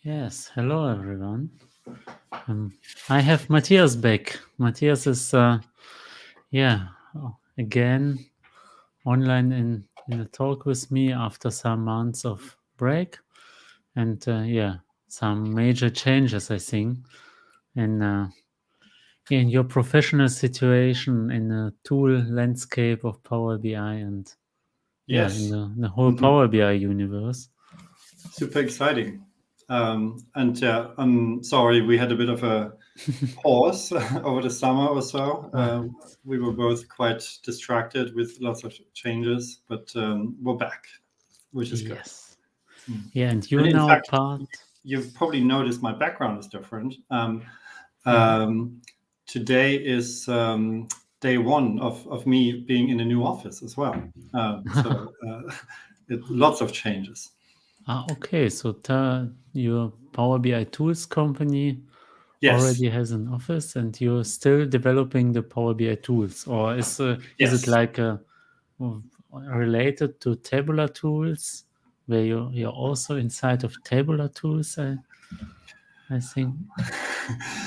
Yes, hello everyone. I have Matthias back. Matthias is, again online in a talk with me after some months of break, and some major changes, I think, in your professional situation in the tool landscape of Power BI and in Yes. the whole Power BI universe. Super exciting. And I'm sorry we had a bit of a pause over the summer or so. We were both quite distracted with lots of changes, but we're back, which is good. Yes. Yeah, and you're And in now fact, part. you've probably noticed my background is different. Yeah. Today is day one of me being in a new office as well. Lots of changes. Okay. So your Power BI Tools company Yes, already has an office, and you're still developing the Power BI Tools, or is it yes. like uh, related to Tabular Tools, where you're also inside of Tabular Tools? I think.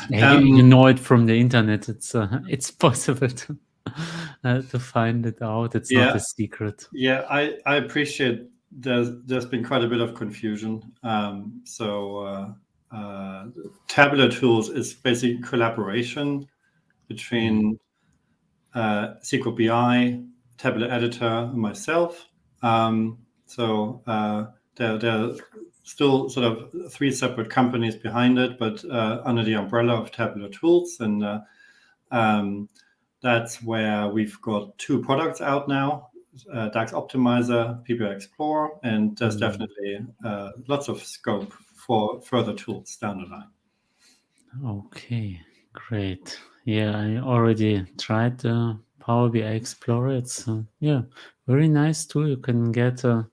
Yeah, you Um, know it from the internet. It's possible to find it out. It's not a yeah, secret. yeah. I appreciate there's been quite a bit of confusion. Tabular Tools is basically collaboration between SQL BI, Tabular Editor, and myself. There are still sort of three separate companies behind it, but under the umbrella of Tabular Tools. And that's where we've got two products out now, DAX Optimizer, PBI Explorer, and there's definitely lots of scope for further tools down the line. Okay, great. Yeah, I already tried the Power BI Explorer. It's very nice tool. You can get some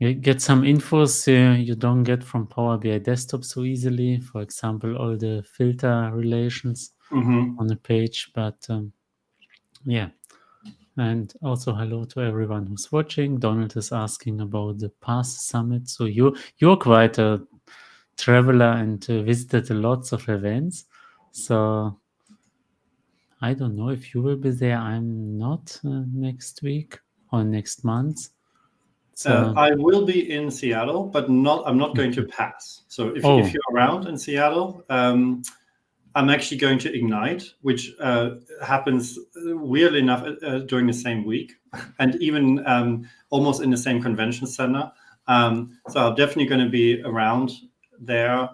infos you don't get from Power BI Desktop so easily. For example, all the filter relations on the page. But and also hello to everyone who's watching. Donald is asking about the PASS Summit. So you're quite a traveler and visited lots of events. So I don't know if you will be there. I'm not next week or next month. So I will be in Seattle, but I'm not going to pass. So if you're around in Seattle, I'm actually going to Ignite, which happens weirdly enough during the same week, and even almost in the same convention center. So I'm definitely going to be around there.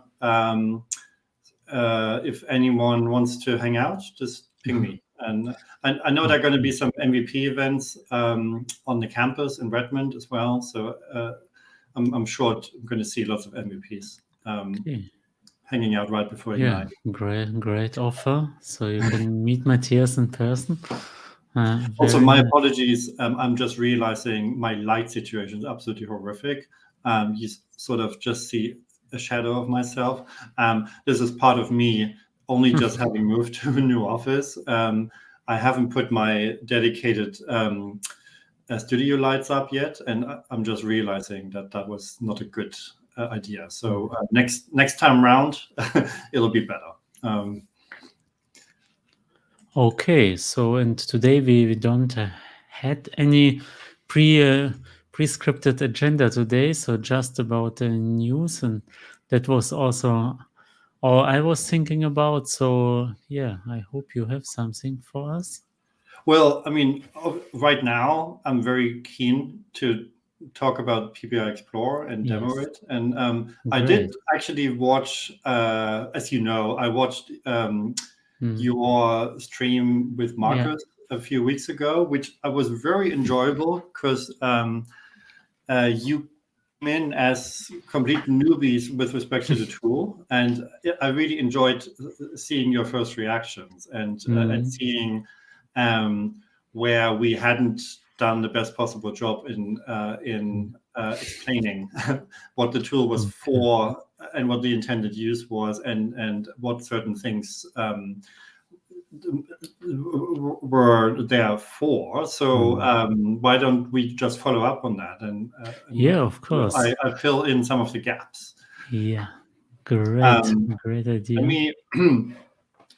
If anyone wants to hang out, just ping me. And I know there are going to be some MVP events on the campus in Redmond as well. So I'm sure I'm going to see lots of MVPs hanging out right before Ignite. Great offer. So you can meet Matthias in person. Also, my apologies. I'm just realizing my light situation is absolutely horrific. You sort of just see a shadow of myself. This is part of me only just having moved to a new office. I haven't put my dedicated studio lights up yet, and I'm just realizing that was not a good idea. So next time round, it'll be better. Okay, so and today we don't had any pre-scripted agenda today, so just about the news, and that was also all I was thinking about. So yeah, I hope you have something for us. Well, I mean, right now I'm very keen to talk about PBI Explorer and demo it. And I did actually watch, as you know, I watched your stream with Marcus a few weeks ago, which was very enjoyable because you came in as complete newbies with respect to the tool, and I really enjoyed seeing your first reactions and seeing where we hadn't done the best possible job in explaining what the tool was for and what the intended use was, and what certain things were there for. So why don't we just follow up on that? And yeah, of course. I fill in some of the gaps. Yeah, Great idea. Let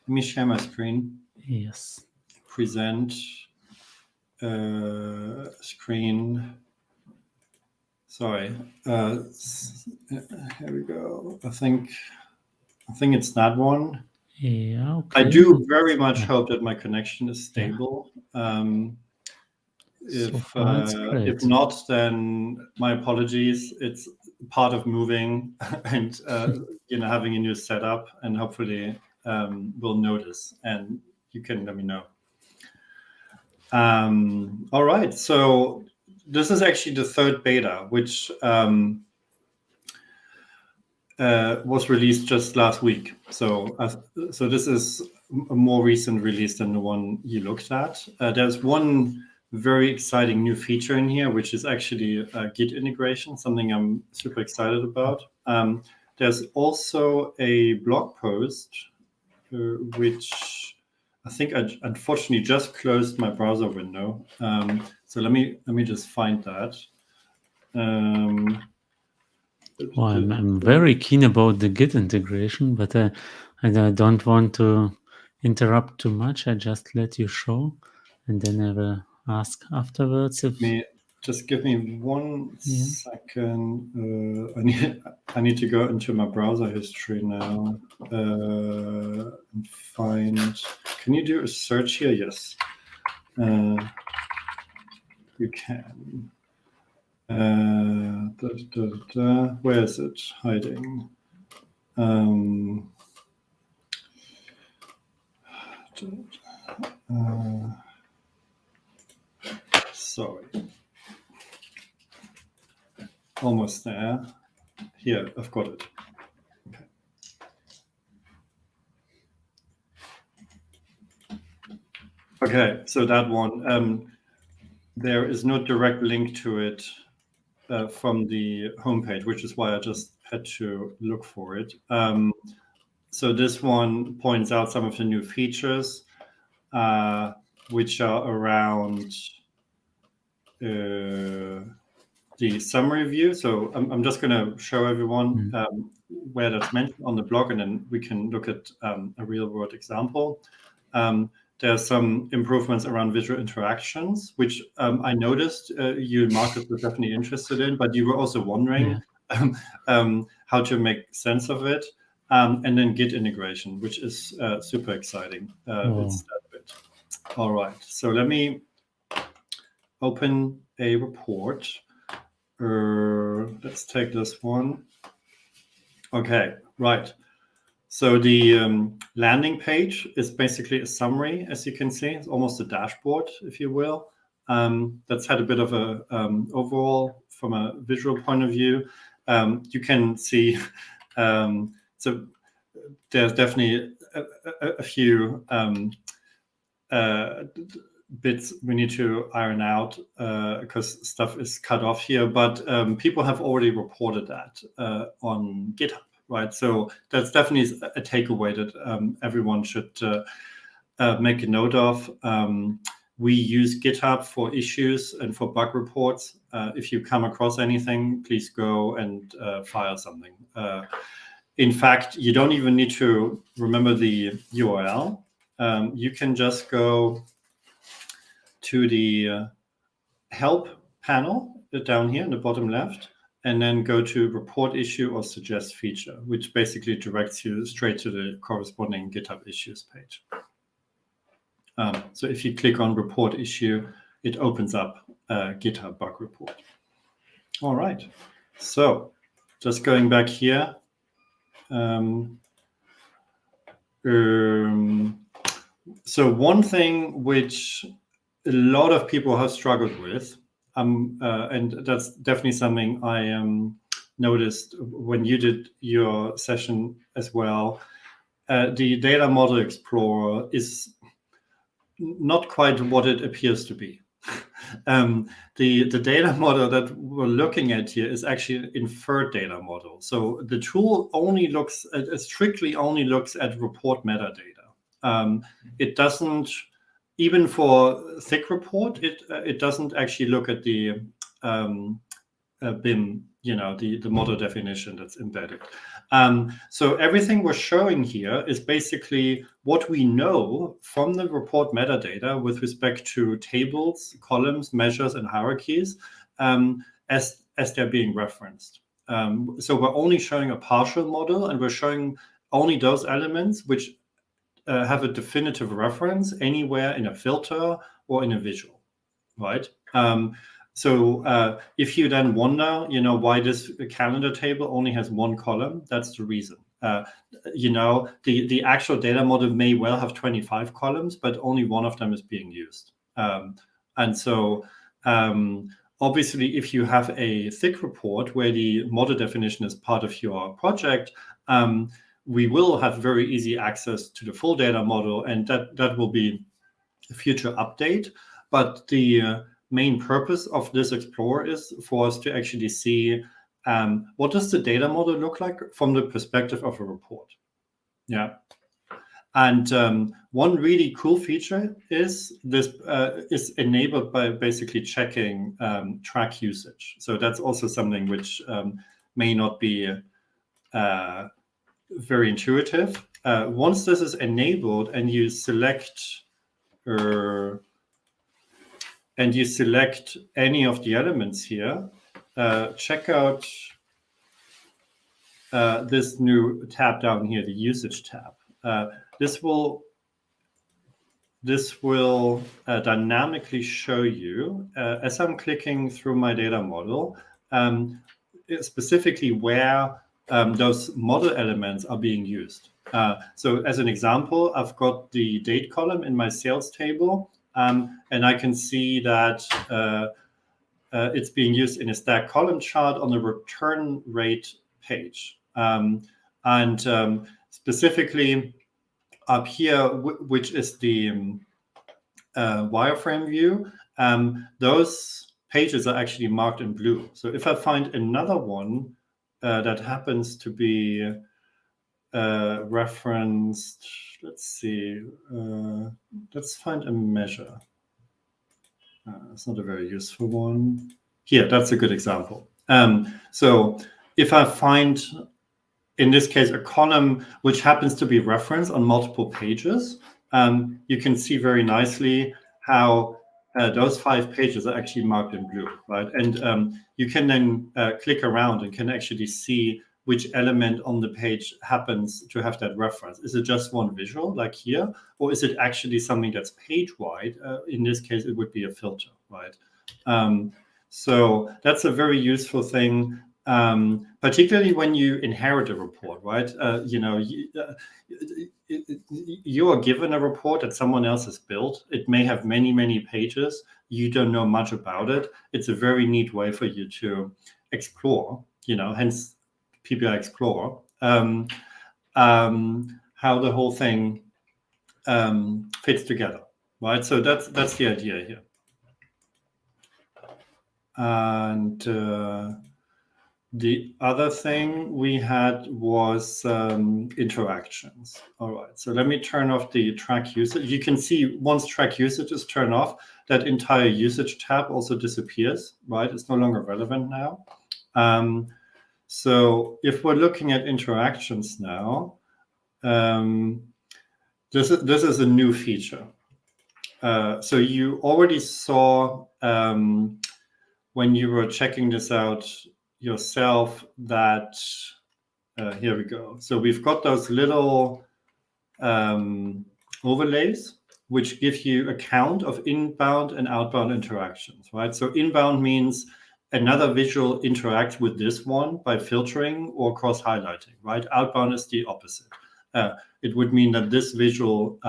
me share my screen. Yes. Present screen. Sorry. Here we go. I think it's that one. Yeah. Okay. I do very much hope that my connection is stable. So far, it's great. If not, then my apologies. It's part of moving and having a new setup, and hopefully we'll notice, and you can let me know. All right, so this is actually the third beta, which was released just last week. So this is a more recent release than the one you looked at. There's one very exciting new feature in here, which is actually Git integration, something I'm super excited about. There's also a blog post, which I think I unfortunately just closed my browser window. So let me just find that. Well, I'm very keen about the Git integration, but I don't want to interrupt too much. I just let you show, and then I will ask afterwards if. Just give me 1 second. I need to go into my browser history now and find. Can you do a search here? Yes, you can. Where is it hiding? Sorry. Almost there. Here, I've got it. Okay, so that one. There is no direct link to it from the homepage, which is why I just had to look for it. So this one points out some of the new features, which are around the summary view. So I'm just going to show everyone where that's mentioned on the blog, and then we can look at a real-world example. There's some improvements around visual interactions, which I noticed you and Marcus were definitely interested in, but you were also wondering how to make sense of it. And then Git integration, which is super exciting. It's that bit. All right, so let me open a report. Let's take this one. Okay, right. So the landing page is basically a summary, as you can see. It's almost a dashboard, if you will. That's had a bit of a overall, from a visual point of view. You can see, so there's definitely a few bits we need to iron out because stuff is cut off here, but people have already reported that on GitHub. Right, so that's definitely a takeaway that everyone should make a note of. We use GitHub for issues and for bug reports. If you come across anything, please go and file something. In fact, you don't even need to remember the URL. You can just go to the help panel down here in the bottom left, and then go to report issue or suggest feature, which basically directs you straight to the corresponding GitHub issues page. So if you click on report issue, it opens up a GitHub bug report. All right, so just going back here. So one thing which a lot of people have struggled with, and that's definitely something I noticed when you did your session as well. The data model explorer is not quite what it appears to be. The data model that we're looking at here is actually an inferred data model. So the tool only looks strictly only looks at report metadata. It doesn't. Even for thick report, it doesn't actually look at the BIM, the model definition that's embedded. So everything we're showing here is basically what we know from the report metadata with respect to tables, columns, measures, and hierarchies as they're being referenced. So we're only showing a partial model, and we're showing only those elements which have a definitive reference anywhere in a filter or in a visual, right? So if you then wonder, why this calendar table only has one column, that's the reason. The actual data model may well have 25 columns, but only one of them is being used. And so obviously, if you have a thick report where the model definition is part of your project, we will have very easy access to the full data model, and that will be a future update. But the main purpose of this Explorer is for us to actually see what does the data model look like from the perspective of a report. Yeah. And one really cool feature is this is enabled by basically checking track usage. So that's also something which may not be very intuitive. Once this is enabled and you select any of the elements here, check out this new tab down here, the usage tab. This will dynamically show you, as I'm clicking through my data model, specifically where those model elements are being used. So as an example, I've got the date column in my sales table, and I can see that it's being used in a stack column chart on the return rate page. And specifically up here, which is the wireframe view, those pages are actually marked in blue. So if I find another one that happens to be referenced, let's see, let's find a measure. It's not a very useful one. Here, that's a good example. So if I find, in this case, a column which happens to be referenced on multiple pages, you can see very nicely how those 5 pages are actually marked in blue, right? And you can then click around and can actually see which element on the page happens to have that reference. Is it just one visual, like here, or is it actually something that's page-wide? In this case, it would be a filter, right? So that's a very useful thing, particularly when you inherit a report, right? You are given a report that someone else has built. It may have many, many pages. You don't know much about it. It's a very neat way for you to explore, hence PBI Exlorer, how the whole thing fits together, right? So that's the idea here. And the other thing we had was interactions. All right, so let me turn off the track usage. You can see once track usage is turned off, that entire usage tab also disappears, right? It's no longer relevant now. So if we're looking at interactions now, this is a new feature. So you already saw when you were checking this out yourself that, here we go. So we've got those little overlays which give you a count of inbound and outbound interactions, right? So inbound means another visual interacts with this one by filtering or cross-highlighting, right? Outbound is the opposite. It would mean that this visual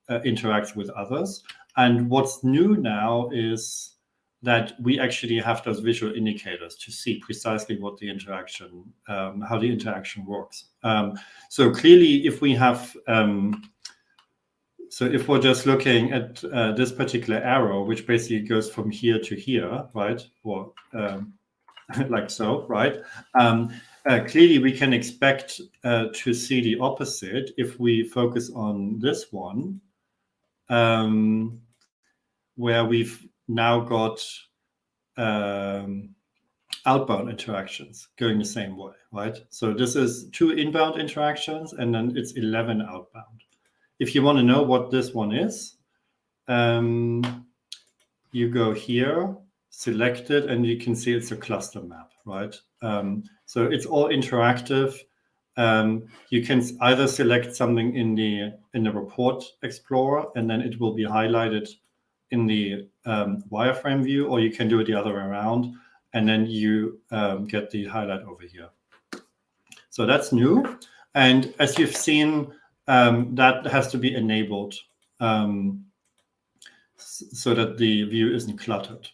interacts with others. And what's new now is that we actually have those visual indicators to see precisely what the interaction, how the interaction works. So clearly, if we have, so if we're just looking at this particular arrow, which basically goes from here to here, right, or like so, right? Clearly, we can expect to see the opposite if we focus on this one, where we've now got outbound interactions going the same way, right? So this is 2 inbound interactions, and then it's 11 outbound. If you want to know what this one is, you go here, select it, and you can see it's a cluster map, right? So it's all interactive. You can either select something in the report explorer, and then it will be highlighted in the wireframe view, or you can do it the other way around, and then you get the highlight over here. So that's new, and as you've seen, that has to be enabled so that the view isn't cluttered.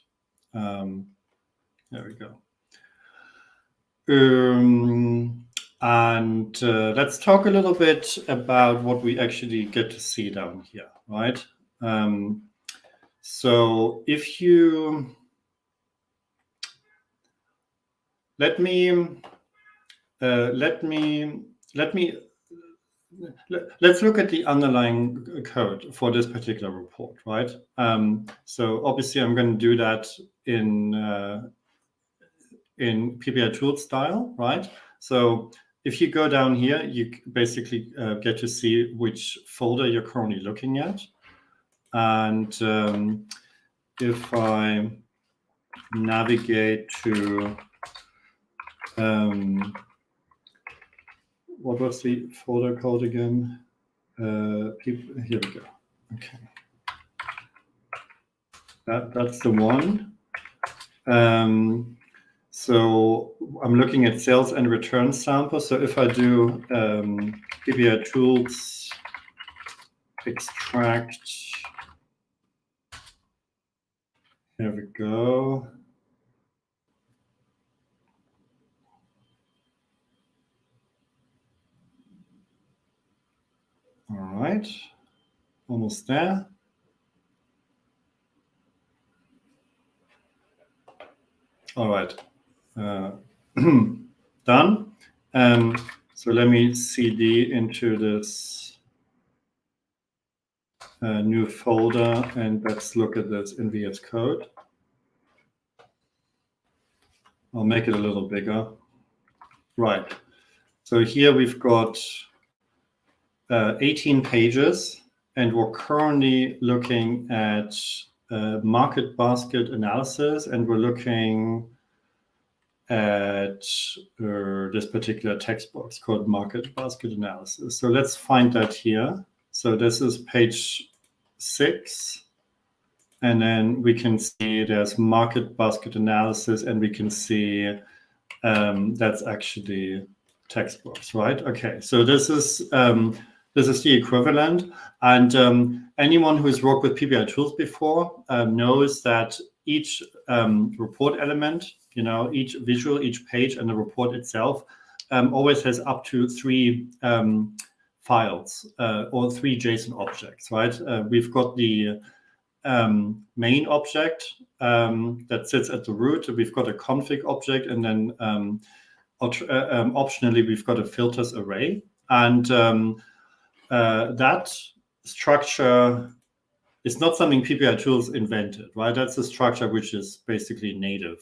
There we go. And let's talk a little bit about what we actually get to see down here, right? So if you let's look at the underlying code for this particular report, right? So obviously I'm going to do that in PBI Tools style, right? So if you go down here, you basically get to see which folder you're currently looking at. And if I navigate to, what was the folder called again? Here we go. Okay. That's the one. So I'm looking at sales and return samples. So if I do PBI Tools extract, here we go. All right, almost there. All right, done. So let me CD into this new folder, and let's look at this in VS Code. I'll make it a little bigger. Right. So here we've got 18 pages, and we're currently looking at market basket analysis, and we're looking at this particular text box called market basket analysis. So let's find that here. So this is page 6, and then we can see there's market basket analysis, and we can see that's actually text box, right? Okay, so this is the equivalent, and anyone who's worked with PBI Tools before knows that each report element, each visual, each page, and the report itself always has up to 3 files or 3 JSON objects, right? We've got the main object that sits at the root. We've got a config object, and then optionally we've got a filters array, and that structure is not something PBI Tools invented, right? That's a structure which is basically native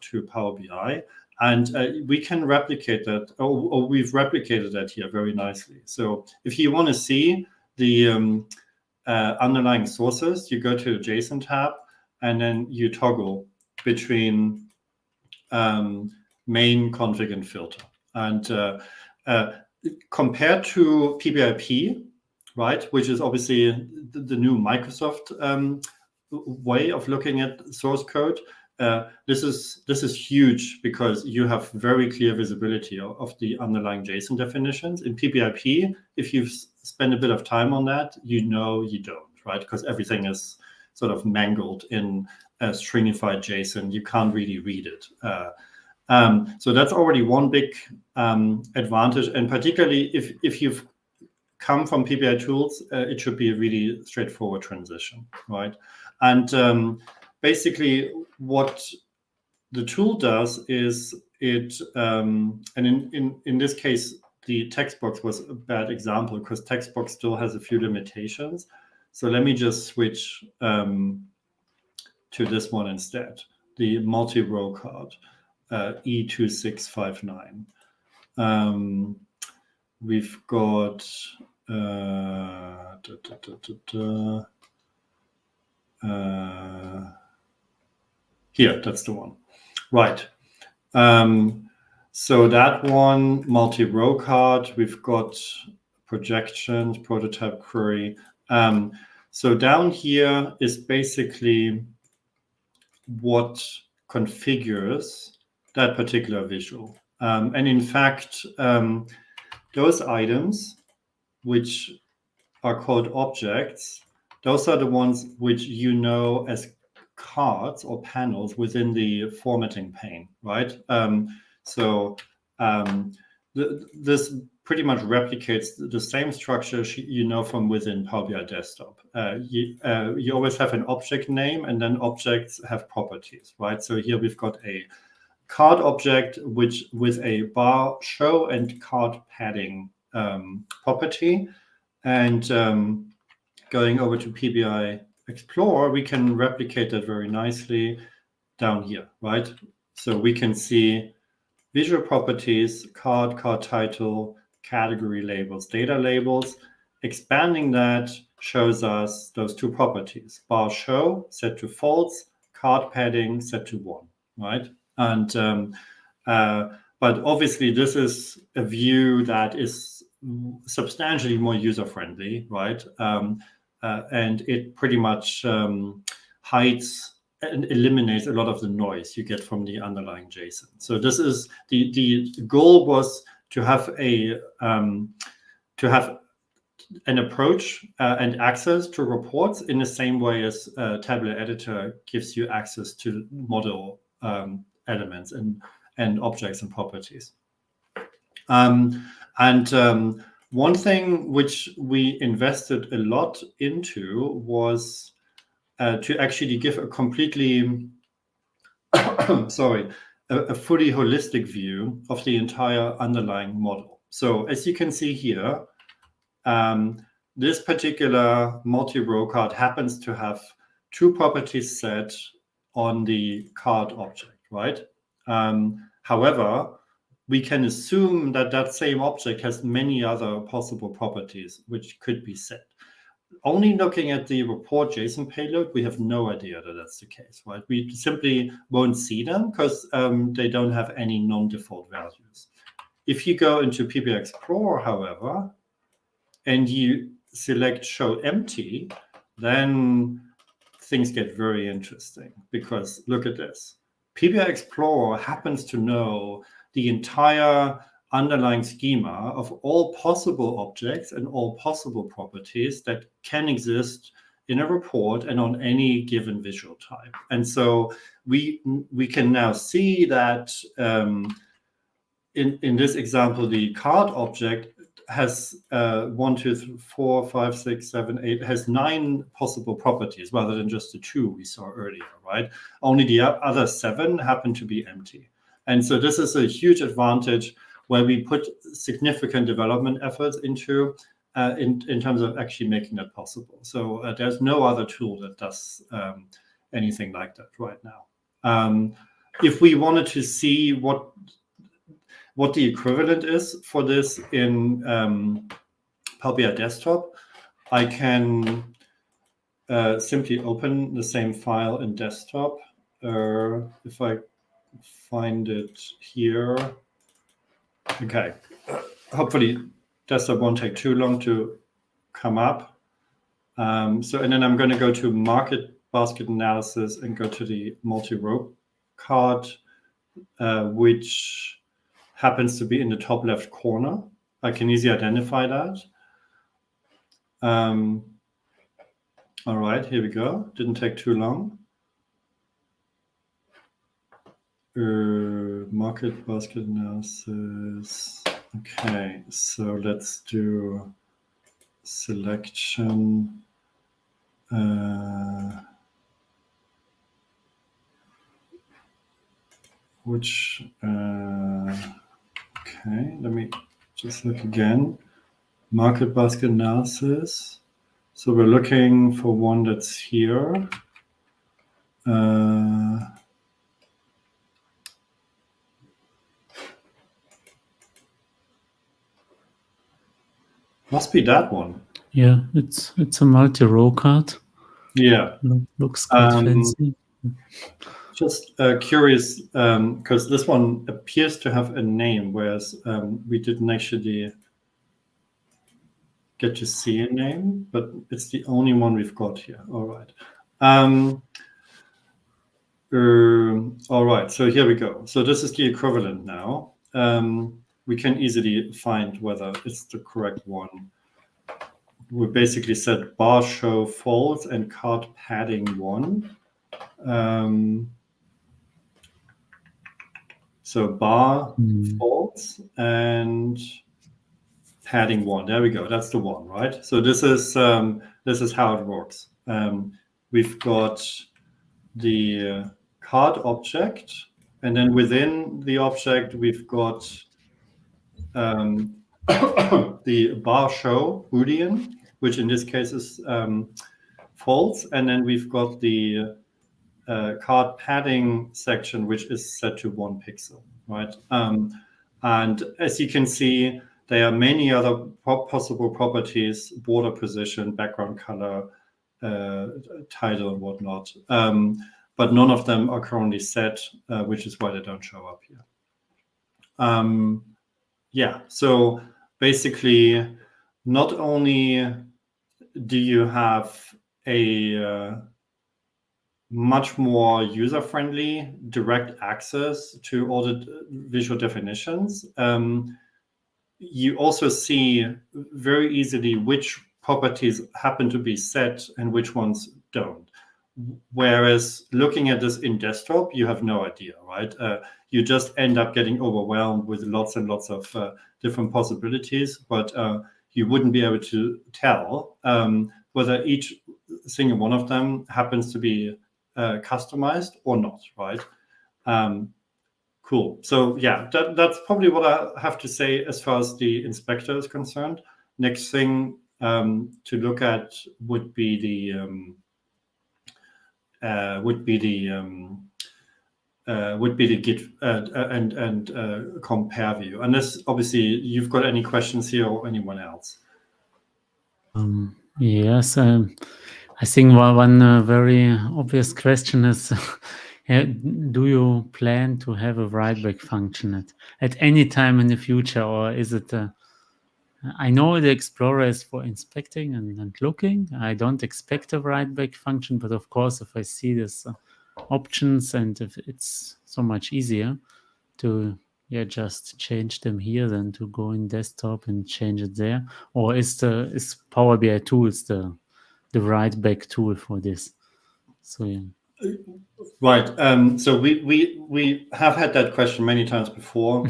to Power BI, and we can replicate that, or we've replicated that here very nicely. So if you want to see the underlying sources, you go to the JSON tab, and then you toggle between main, config, and filter. And compared to PBIP, right, which is obviously the new Microsoft way of looking at source code, this is huge because you have very clear visibility of the underlying JSON definitions. In PBIP, if you've spent a bit of time on that, you don't, right? Because everything is sort of mangled in a stringified JSON. You can't really read it. So that's already one big advantage, and particularly if you've come from PBI Tools, it should be a really straightforward transition, right? And basically what the tool does is it, and in this case, the text box was a bad example because text box still has a few limitations. So let me just switch to this one instead, the multi-row card. E2659. We've got here, that's the one. Right. So that one, multi-row card, we've got projections, prototype query. So down here is basically what configures that particular visual. And in fact, those items which are called objects, those are the ones which you know as cards or panels within the formatting pane, right? This pretty much replicates the same structure you know from within Power BI Desktop. You always have an object name, and then objects have properties, right? So here we've got a card object which with a bar show and card padding property, and going over to PBI Explorer, we can replicate that very nicely down here, right? So we can see visual properties, card title, category labels, data labels. Expanding that shows us those two properties, bar show set to false, card padding set to 1, right? And but obviously this is a view that is substantially more user-friendly, right? And it pretty much hides and eliminates a lot of the noise you get from the underlying JSON. So this is the goal was to have an approach and access to reports in the same way as Tabular Editor gives you access to model elements and objects and properties. One thing which we invested a lot into was to actually give a completely, a fully holistic view of the entire underlying model. So as you can see here, this particular multi-row card happens to have two properties set on the card object, right? However, we can assume that that same object has many other possible properties which could be set. Only looking at the report JSON payload, we have no idea that that's the case, right? We simply won't see them because they don't have any non-default values. If you go into PBI Explorer, however, and you select show empty, then things get very interesting, because look at this. PBI Explorer happens to know the entire underlying schema of all possible objects and all possible properties that can exist in a report and on any given visual type. And so we can now see that in this example, the card object has 1, 2, 3, 4, 5, 6, 7, 8, has 9 possible properties rather than just the 2 we saw earlier, right? Only the other 7 happen to be empty. And so this is a huge advantage where we put significant development efforts into in terms of actually making that possible. So there's no other tool that does anything like that right now. If we wanted to see what the equivalent is for this in Power BI Desktop, I can simply open the same file in Desktop. If I find it here, okay. Hopefully Desktop won't take too long to come up. And then I'm going to go to Market Basket Analysis and go to the multi-row card, which happens to be in the top left corner. I can easily identify that. All right, here we go. Didn't take too long. Market basket analysis. Okay, so let's do selection. Okay, let me just look again. Market basket analysis. So we're looking for one that's here. Must be that one. Yeah, it's a multi-row card. Yeah. Looks quite fancy. Just curious, because this one appears to have a name, whereas we didn't actually get to see a name, but it's the only one we've got here. All right. All right, so here we go. So this is the equivalent now. We can easily find whether it's the correct one. We basically said bar show false and card padding 1. So bar false and padding 1. There we go. That's the one, right? So this is how it works. We've got the card object, and then within the object we've got the bar show boolean, which in this case is false, and then we've got the card padding section, which is set to 1 pixel, right? And as you can see, there are many other possible properties: border position, background color, title, and whatnot. But none of them are currently set, which is why they don't show up here. Yeah, so basically, not only do you have a much more user-friendly direct access to all the visual definitions, you also see very easily which properties happen to be set and which ones don't. Whereas looking at this in desktop, you have no idea, right? You just end up getting overwhelmed with lots and lots of different possibilities, but you wouldn't be able to tell whether each single one of them happens to be customized or not, right? Cool. So yeah, that's probably what I have to say as far as the inspector is concerned. Next thing to look at would be the Git and compare view. Unless obviously you've got any questions here or anyone else. Yes, I think one very obvious question is, do you plan to have a write-back function at any time in the future, or is it? I know the Explorer is for inspecting and looking. I don't expect a write-back function, but of course, if I see this options and if it's so much easier to just change them here than to go in desktop and change it there, or is Power BI Tools the write-back tool for this? So yeah. Right. So we have had that question many times before.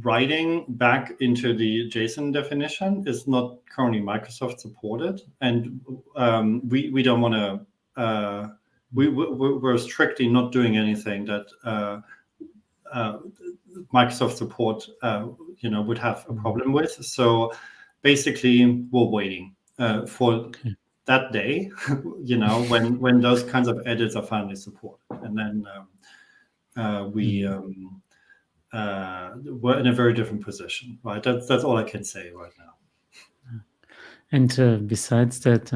Writing back into the JSON definition is not currently Microsoft supported, and we don't want to. We're strictly not doing anything that Microsoft support, would have a problem with. So basically, we're waiting for that day, when those kinds of edits are finally supported, and then we're in a very different position, right? That's all I can say right now. And besides that,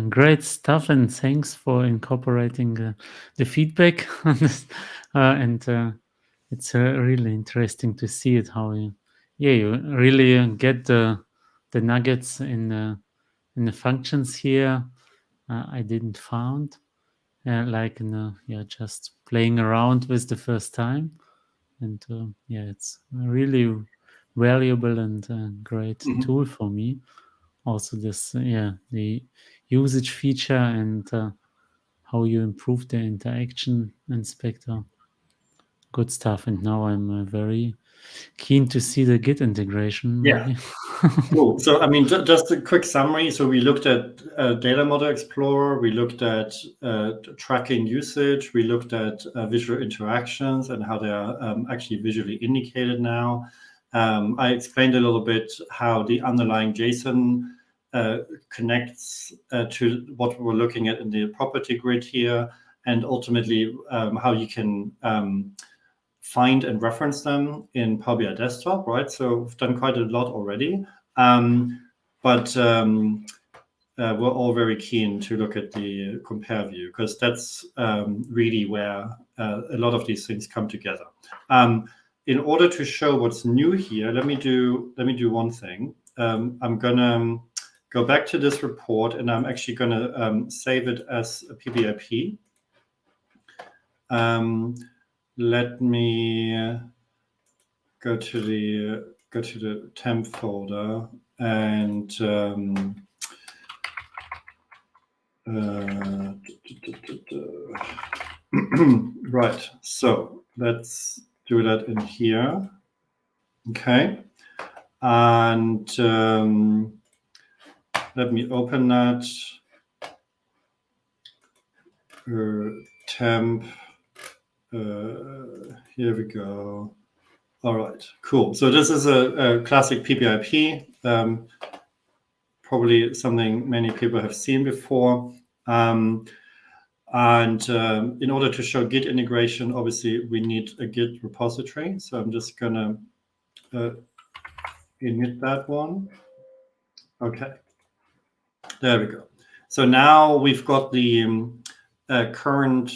great stuff, and thanks for incorporating the feedback on this. And it's really interesting to see it how you really get the nuggets in the functions here. I didn't found like just playing around with the first time, and it's really valuable and great tool for me. Also this the usage feature and how you improve the interaction inspector, good stuff. And now I'm very keen to see the Git integration. Yeah. Cool. So I mean, just a quick summary. So we looked at Data Model Explorer, we looked at tracking usage, we looked at visual interactions and how they are actually visually indicated now. I explained a little bit how the underlying JSON connects to what we're looking at in the property grid here, and ultimately how you can find and reference them in Power BI Desktop, right? So we've done quite a lot already, but we're all very keen to look at the compare view, because that's really where a lot of these things come together. In order to show what's new here, let me do one thing. I'm gonna go back to this report, and I'm actually gonna save it as a PBIP. Let me go to the temp folder and right. So let's do that in here. Okay, and let me open that. Temp. Here we go. All right, cool. So this is a classic PBIP, probably something many people have seen before. And in order to show Git integration, obviously we need a Git repository. So I'm just gonna init that one. Okay, there we go. So now we've got the current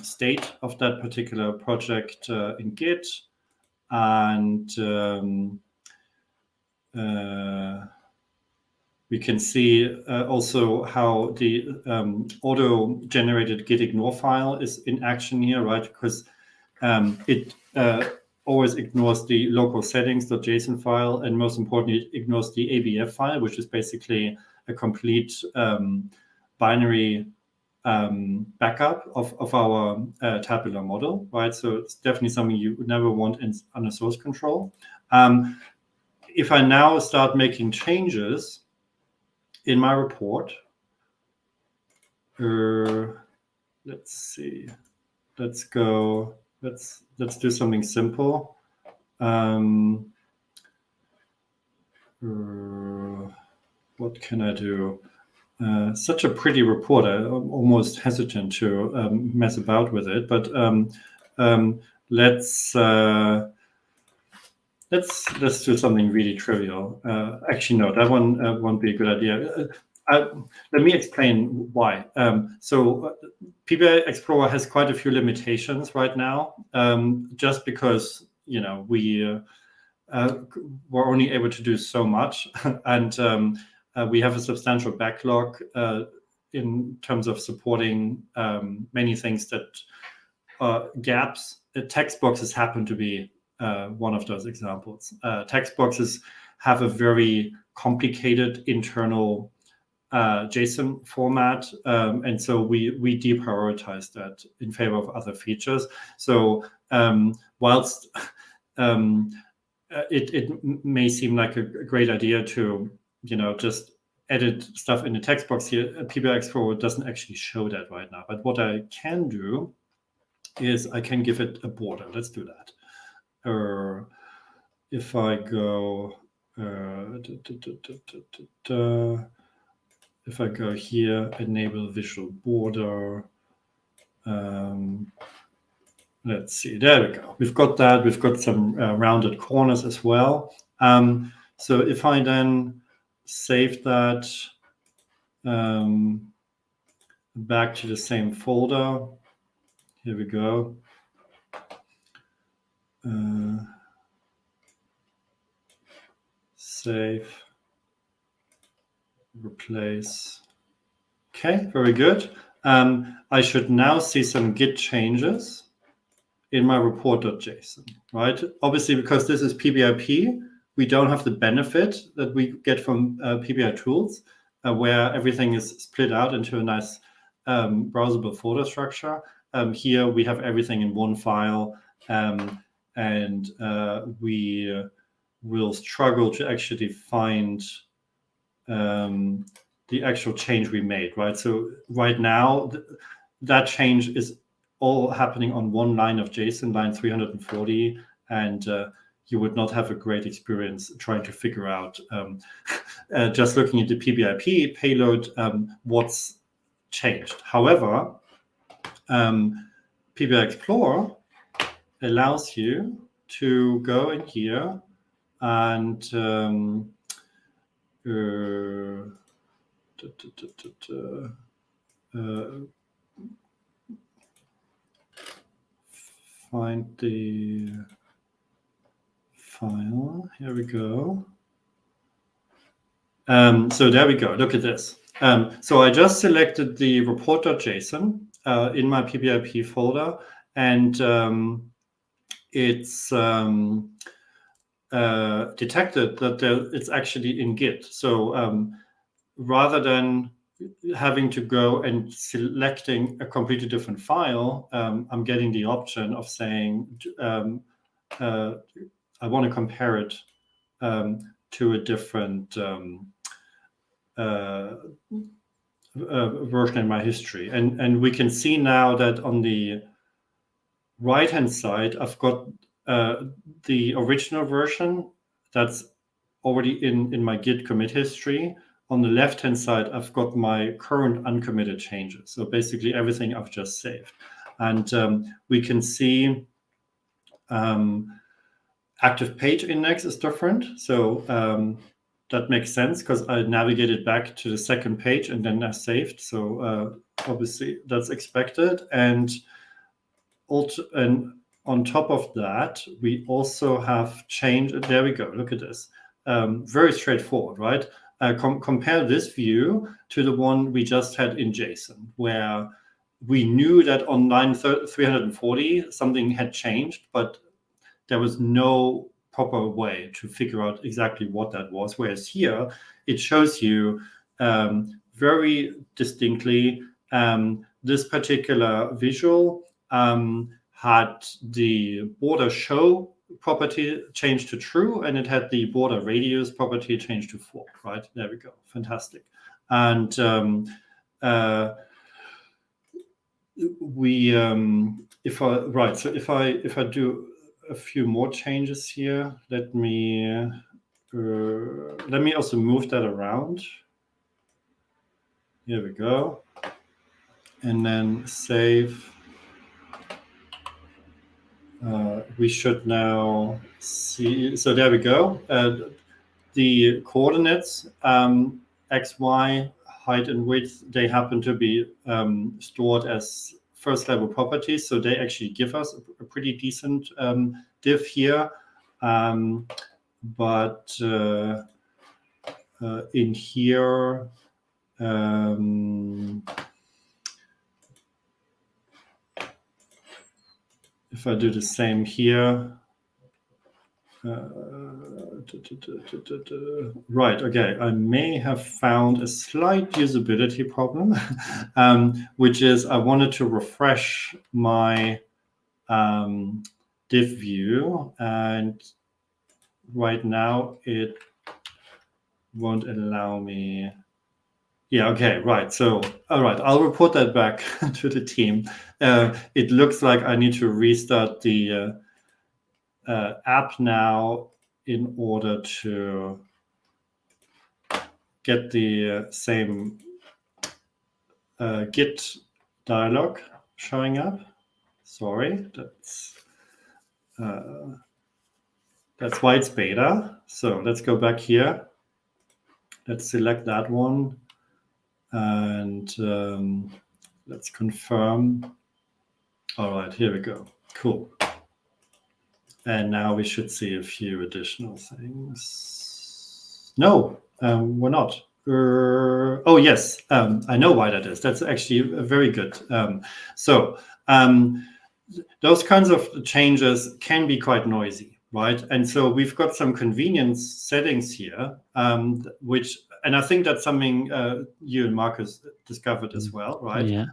state of that particular project in Git, and we can see also how the auto-generated git ignore file is in action here, right? Because it always ignores the local settings.json file, and most importantly, it ignores the ABF file, which is basically a complete binary backup of our tabular model, right? So it's definitely something you would never want under source control. If I now start making changes in my report, let's see, let's do something simple. What can I do? Such a pretty report. I'm almost hesitant to mess about with it, but let's do something really trivial. Actually, no, that one won't be a good idea. Let me explain why. So PBI Explorer has quite a few limitations right now, just because we're only able to do so much, and we have a substantial backlog in terms of supporting many things that gaps. Text boxes happen to be one of those examples. Text boxes have a very complicated internal JSON format, and so we deprioritize that in favor of other features. So whilst it may seem like a great idea to just edit stuff in the text box here, PBI Explorer doesn't actually show that right now. But what I can do is I can give it a border. Let's do that. If I go, if I go here, enable visual border. Let's see, there we go. We've got that. We've got some rounded corners as well. So if I then save that back to the same folder, here we go. Save, replace. Okay, very good. I should now see some Git changes in my report.json, right? Obviously, because this is PBIP, we don't have the benefit that we get from PBI tools, where everything is split out into a nice browsable folder structure. Here we have everything in one file, and we will struggle to actually find the actual change we made, right? So right now, that change is all happening on one line of JSON, line 340, and you would not have a great experience trying to figure out, just looking at the PBIP payload, what's changed. However, PBI Explorer allows you to go in here and find the file. Here we go. So there we go. Look at this. So I just selected the report.json in my PBIP folder, and it's detected that it's actually in Git. So rather than having to go and selecting a completely different file, I'm getting the option of saying I want to compare it to a different version in my history. And we can see now that on the right-hand side, I've got the original version that's already in my Git commit history. On the left-hand side, I've got my current uncommitted changes. So basically everything I've just saved. And we can see active page index is different. So that makes sense because I navigated back to the second page and then I saved. So obviously that's expected. And on top of that, we also have changed. There we go. Look at this. Very straightforward, right? Compare this view to the one we just had in JSON, where we knew that on line 340 something had changed, but there was no proper way to figure out exactly what that was. Whereas here, it shows you very distinctly this particular visual had the border show property changed to true, and it had the border radius property changed to 4, right? There we go. Fantastic. And if I do a few more changes here, let me also move that around. Here we go. And then save. We should now see, so there we go. The coordinates, X, Y, height and width, they happen to be stored as first level properties. So they actually give us a pretty decent diff here. But in here, if I do the same here, right, okay, I may have found a slight usability problem, which is I wanted to refresh my div view, and right now it won't allow me. Yeah, okay, right. So, all right, I'll report that back to the team. It looks like I need to restart the app now in order to get the same Git dialog showing up. Sorry, that's why it's beta. So let's go back here. Let's select that one. And let's confirm. All right, here we go. Cool. And now we should see a few additional things. No, we're not. Oh, yes, I know why that is. That's actually very good. So those kinds of changes can be quite noisy, right? And so we've got some convenience settings here, which, and I think that's something you and Marcus discovered as well, right? Yeah.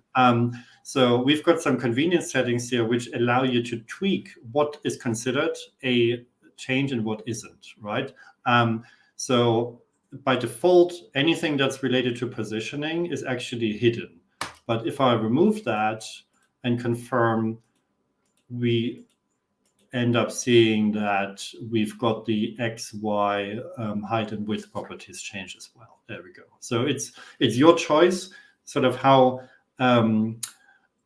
So we've got some convenience settings here which allow you to tweak what is considered a change and what isn't, right? So by default, anything that's related to positioning is actually hidden. But if I remove that and confirm, we end up seeing that we've got the X, Y, height and width properties changed as well. There we go. So it's your choice, sort of how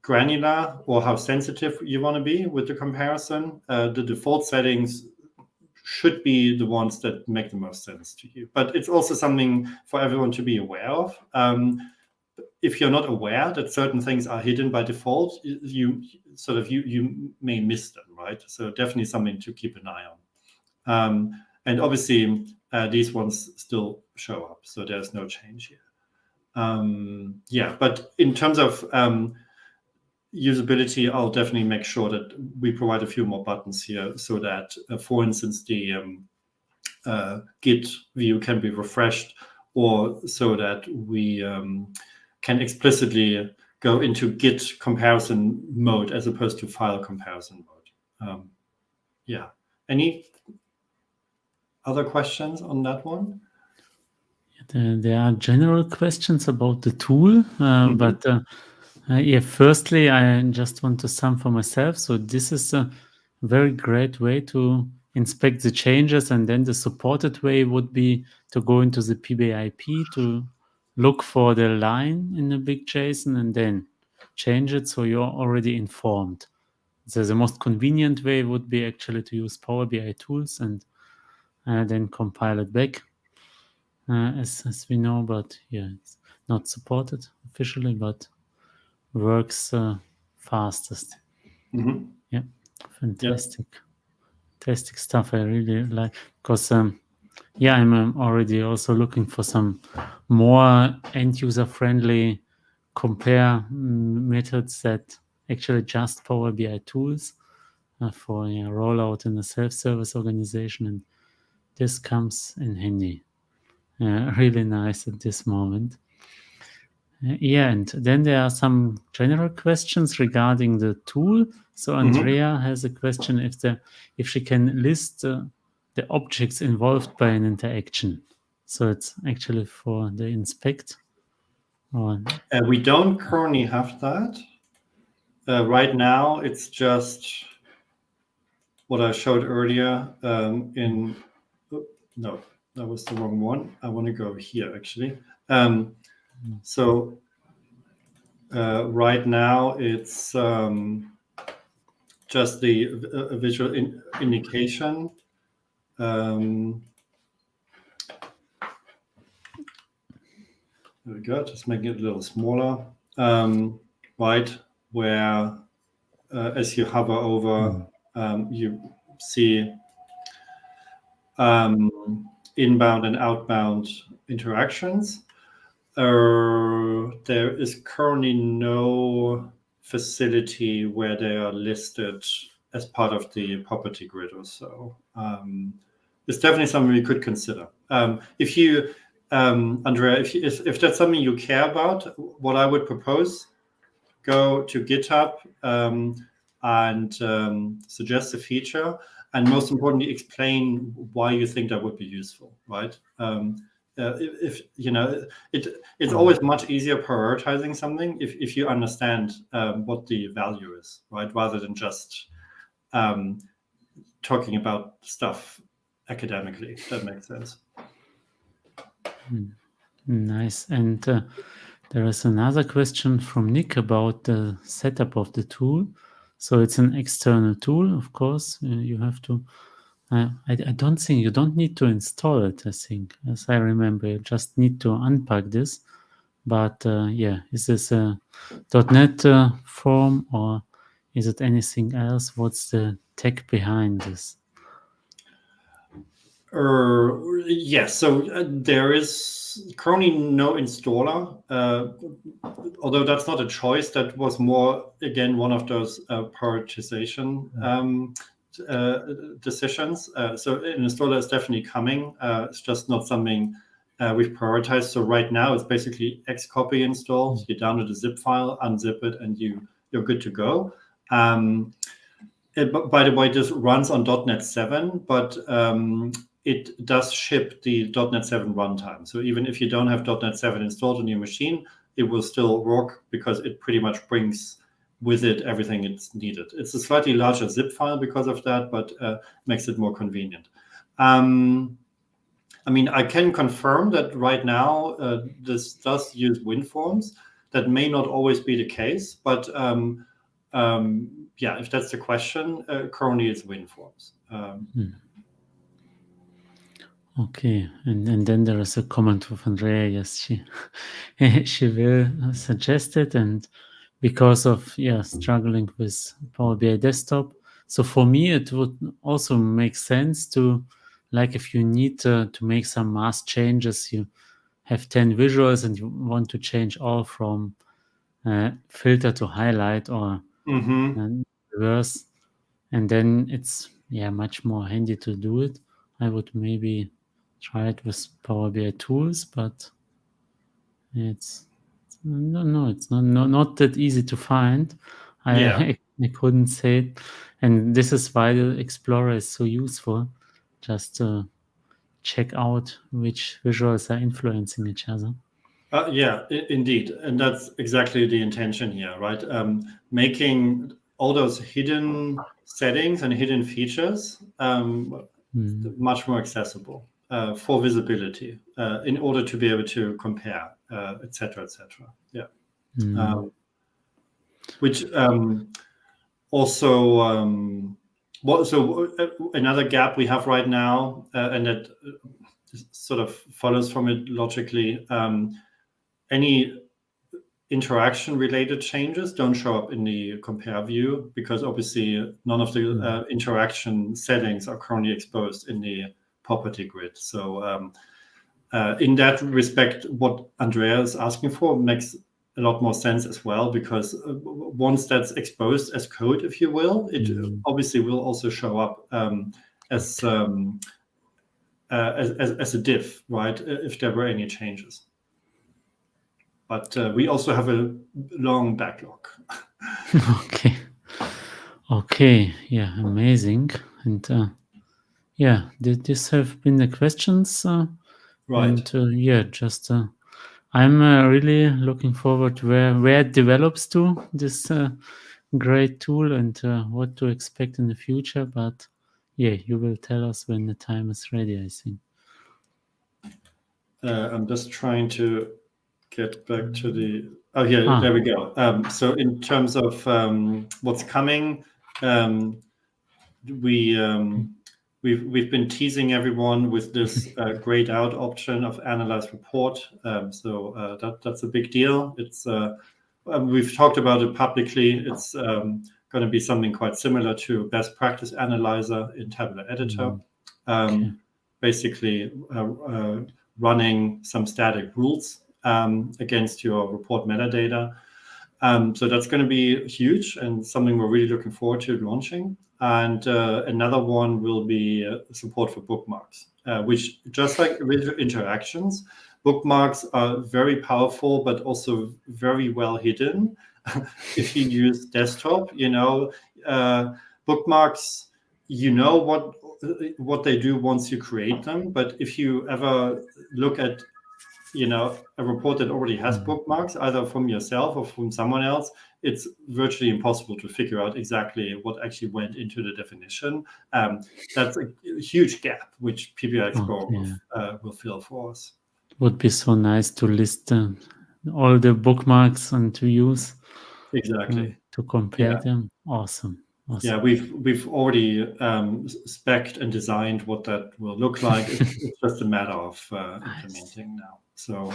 granular or how sensitive you want to be with the comparison, the default settings should be the ones that make the most sense to you. But it's also something for everyone to be aware of. If you're not aware that certain things are hidden by default, you may miss them, right? So definitely something to keep an eye on. And obviously, these ones still show up, so there's no change here. But in terms of usability, I'll definitely make sure that we provide a few more buttons here so that, for instance, the Git view can be refreshed, or so that we can explicitly go into Git comparison mode as opposed to file comparison mode. Any other questions on that one? There are general questions about the tool, but firstly, I just want to sum for myself. So this is a very great way to inspect the changes, and then the supported way would be to go into the PBI to look for the line in the big JSON and then change it so you're already informed. So the most convenient way would be actually to use Power BI tools and then compile it back. As we know, but it's not supported officially, but works fastest. Mm-hmm. Fantastic. Fantastic stuff. I really like, because I'm already also looking for some more end-user friendly compare methods that actually just Power BI tools for rollout in a self-service organization, and this comes in handy. Really nice at this moment. And then there are some general questions regarding the tool. So Andrea has a question if she can list the objects involved by an interaction. So it's actually for the inspect. We don't currently have that. Right now, it's just what I showed earlier no, that was the wrong one. I want to go here, actually. So right now, it's just the visual indication. There we go, just making it a little smaller. Right, where as you hover over, you see inbound and outbound interactions. There is currently no facility where they are listed as part of the property grid or so. It's definitely something we could consider. If you, Andrea, if that's something you care about, what I would propose, go to GitHub and suggest a feature, and most importantly, explain why you think that would be useful, right? If you know, it's always much easier prioritizing something if you understand what the value is, right? Rather than just talking about stuff academically, if that makes sense. Nice. And there is another question from Nick about the setup of the tool. So it's an external tool, of course. You have to. I don't think you don't need to install it. I think, as I remember, you just need to unpack this. But is this a .NET form, or is it anything else? What's the tech behind this? Yes, so there is currently no installer, although that's not a choice. That was more, again, one of those prioritization decisions. So an installer is definitely coming. It's just not something we've prioritized. So right now it's basically Xcopy install. You download a zip file, unzip it, and you're good to go. By the way, this runs on .NET 7, but it does ship the .NET 7 runtime. So even if you don't have .NET 7 installed on your machine, it will still work because it pretty much brings with it everything it's needed. It's a slightly larger zip file because of that, but makes it more convenient. I mean, I can confirm that right now this does use WinForms. that may not always be the case, but if that's the question, currently it's WinForms. Okay, and then there is a comment of Andrea. Yes, she she will suggest it, and because of struggling with Power BI Desktop. So for me, it would also make sense to, like, if you need to make some mass changes, you have 10 visuals and you want to change all from filter to highlight or reverse, and then it's much more handy to do it. I would maybe try it with Power BI tools, but it's it's not that easy to find. I couldn't say it, and this is why the Explorer is so useful, just to check out which visuals are influencing each other. Indeed, and that's exactly the intention here, right? Making all those hidden settings and hidden features much more accessible for visibility, in order to be able to compare, etc., etc. Which also, another gap we have right now, and that sort of follows from it logically. Any interaction-related changes don't show up in the compare view, because obviously none of the interaction settings are currently exposed in the property grid. So in that respect, what Andrea is asking for makes a lot more sense as well, because once that's exposed as code, if you will, it obviously will also show up as a diff, right? If there were any changes. But we also have a long backlog. Okay. Yeah, amazing. And this have been the questions. Right. And just I'm really looking forward to where it develops to, this great tool, and what to expect in the future. But you will tell us when the time is ready, I think. I'm just trying to get back to the... there we go. So in terms of what's coming, we've been teasing everyone with this grayed out option of analyze report. So that's a big deal. It's we've talked about it publicly. It's going to be something quite similar to best practice analyzer in Tabular Editor. Basically running some static rules against your report metadata. So that's going to be huge and something we're really looking forward to launching. And another one will be support for bookmarks, which, just like with interactions, bookmarks are very powerful, but also very well hidden. If you use desktop, bookmarks, what they do once you create them. But if you ever look at a report that already has bookmarks, either from yourself or from someone else, it's virtually impossible to figure out exactly what actually went into the definition. That's a huge gap, which PBI Exlorer will fill for us. Would be so nice to list all the bookmarks and to use to compare them. Awesome. Yeah, we've already spec'd and designed what that will look like. It's just a matter of implementing now. So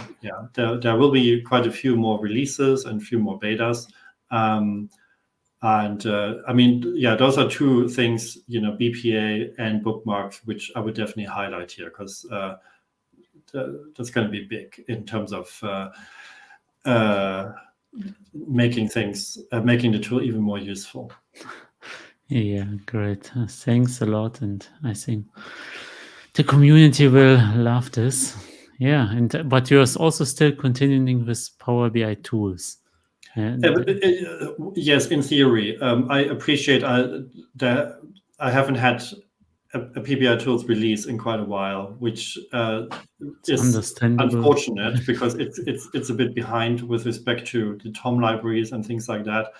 there will be quite a few more releases and a few more betas. Those are two things, BPA and bookmarks, which I would definitely highlight here, because that's going to be big in terms of making the tool even more useful. Yeah, great. Thanks a lot, and I think the community will love this. Yeah, but you're also still continuing with Power BI tools. Yes, in theory. I appreciate that I haven't had a PBI tools release in quite a while, which is unfortunate, because it's a bit behind with respect to the TOM libraries and things like that.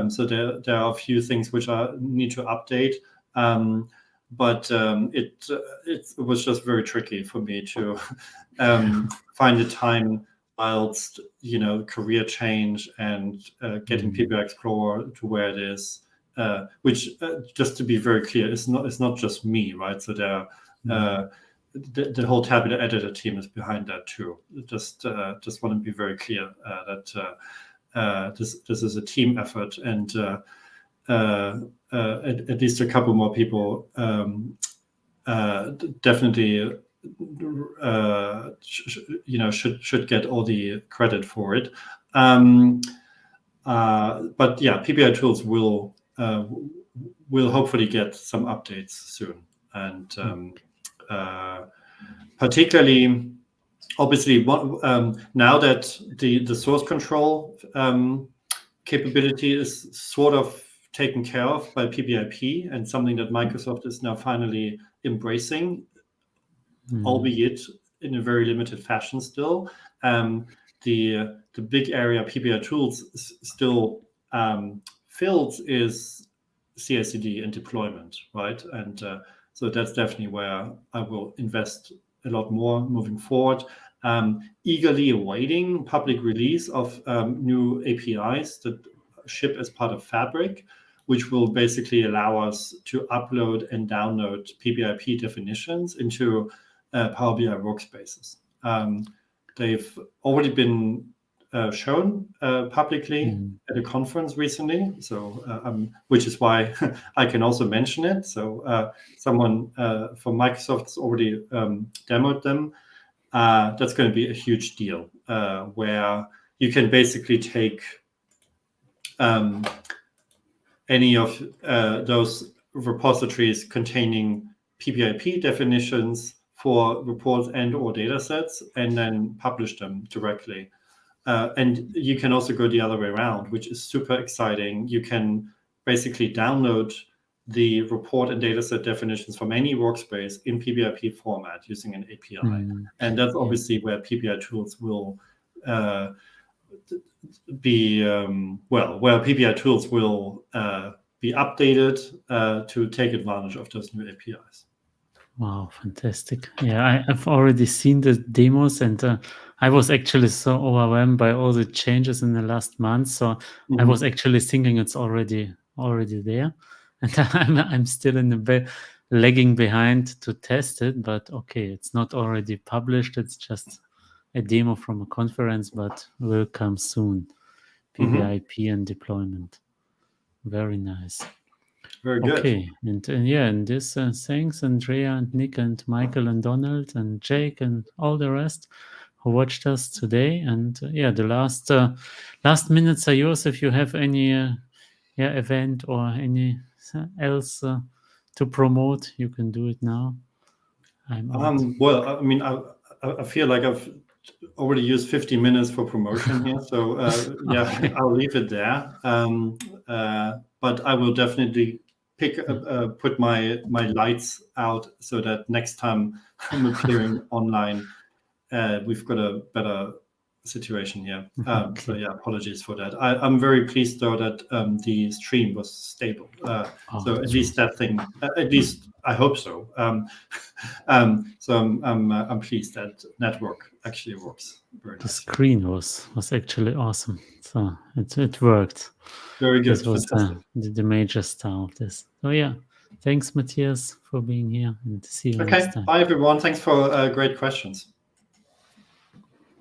So there are a few things which I need to update. But it was just very tricky for me to find the time whilst career change and getting PBI Explorer to where it is, which just to be very clear, it's not just me, right? So there, the whole Tabular editor team is behind that too. Just want to be very clear that this is a team effort, and at least a couple more people definitely should get all the credit for it. But yeah, PBI Tools will hopefully get some updates soon, and particularly, obviously, now that the source control capability is sort of taken care of by PBIP, and something that Microsoft is now finally embracing, albeit in a very limited fashion still. The big area PBI Tools still fills is CI/CD and deployment, right? And so that's definitely where I will invest a lot more moving forward. Eagerly awaiting public release of new APIs that ship as part of Fabric, which will basically allow us to upload and download PBIP definitions into Power BI workspaces. They've already been shown publicly at a conference recently, so which is why I can also mention it. So someone from Microsoft has already demoed them. That's going to be a huge deal, where you can basically take any of those repositories containing PBIP definitions for reports and or data sets, and then publish them directly. And you can also go the other way around, which is super exciting. You can basically download the report and dataset definitions from any workspace in PBIP format using an API. And that's obviously where PBI Tools will be, where PBI Tools will be updated to take advantage of those new APIs. Wow, fantastic. Yeah, I've already seen the demos, and I was actually so overwhelmed by all the changes in the last month. So I was actually thinking it's already there. And I'm still in the lagging behind to test it, but okay, it's not already published. It's just a demo from a conference, but will come soon. PBIP and deployment. Very nice. Very good. Okay, and yeah, and this thanks Andrea and Nick and Michael and Donald and Jake and all the rest who watched us today. And yeah, the last minutes are yours. If you have any event or any else to promote, you can do it now. Well, I mean, I feel like I've already used 50 minutes for promotion here, so yeah, okay. I'll leave it there. But I will definitely put my lights out so that next time I'm appearing online, we've got a better situation here. Okay. So yeah, apologies for that. I'm very pleased though that the stream was stable. So at least that thing, at least I hope so. So I'm pleased that network actually works very nice. The screen was actually awesome. So it worked. Very good. This was the major star of this. So yeah, thanks Matthias for being here, and see you next time. Bye everyone. Thanks for great questions.